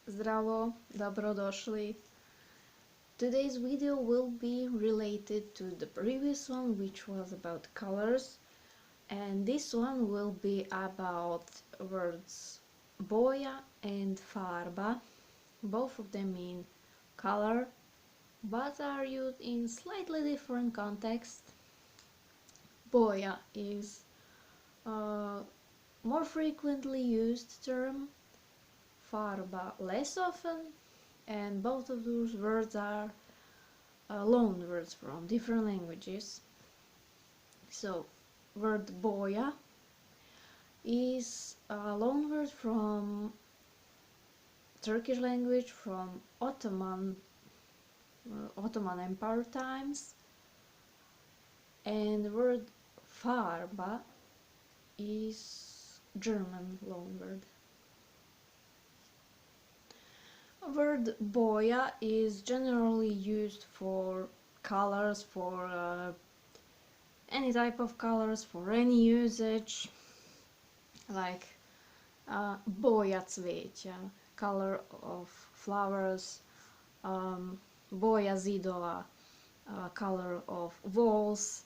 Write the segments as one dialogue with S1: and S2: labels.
S1: Zdravo, dobrodošli. Today's video will be related to the previous one, which was about colors, and this one will be about words BOJA and FARBA. Both of them mean color, but are used in slightly different context. BOJA is a more frequently used term, FARBA less often, and both of those words are loan words from different languages. So, word BOJA is a loan word from Turkish language from Ottoman Empire times, and the word FARBA is German loan word. Word BOJA is generally used for colors, for any type of colors, for any usage, like boja cvijeća, color of flowers, boja zidova, color of walls,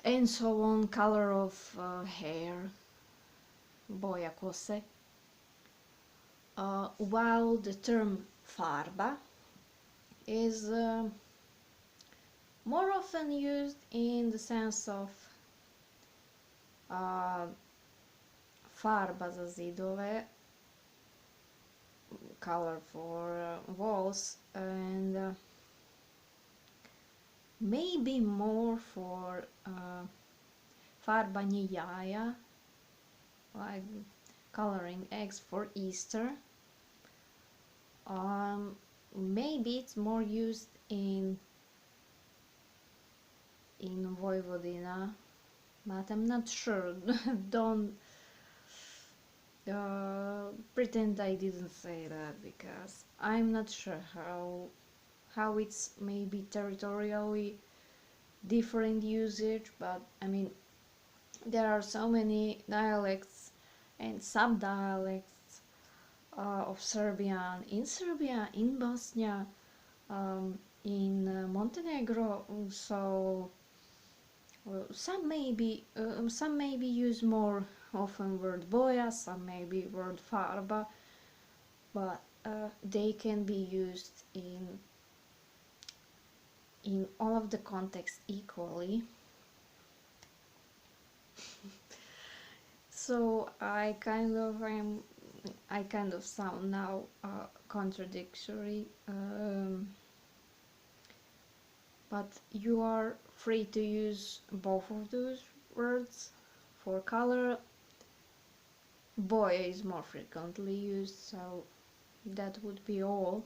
S1: and so on, color of hair, boja kose. While the term farba is more often used in the sense of farba za zidove, color for walls, and maybe more for farbanje jaja, like coloring eggs for Easter. Maybe it's more used in Vojvodina, but I'm not sure. Don't pretend I didn't say that, because I'm not sure how it's maybe territorially different usage, but I mean, there are so many dialects and subdialects of Serbian in Serbia, in Bosnia, in Montenegro. So some maybe use more often word boja, some maybe word farba, but they can be used in all of the contexts equally. So I kind of sound now contradictory, but you are free to use both of those words. For color, boja is more frequently used, so that would be all.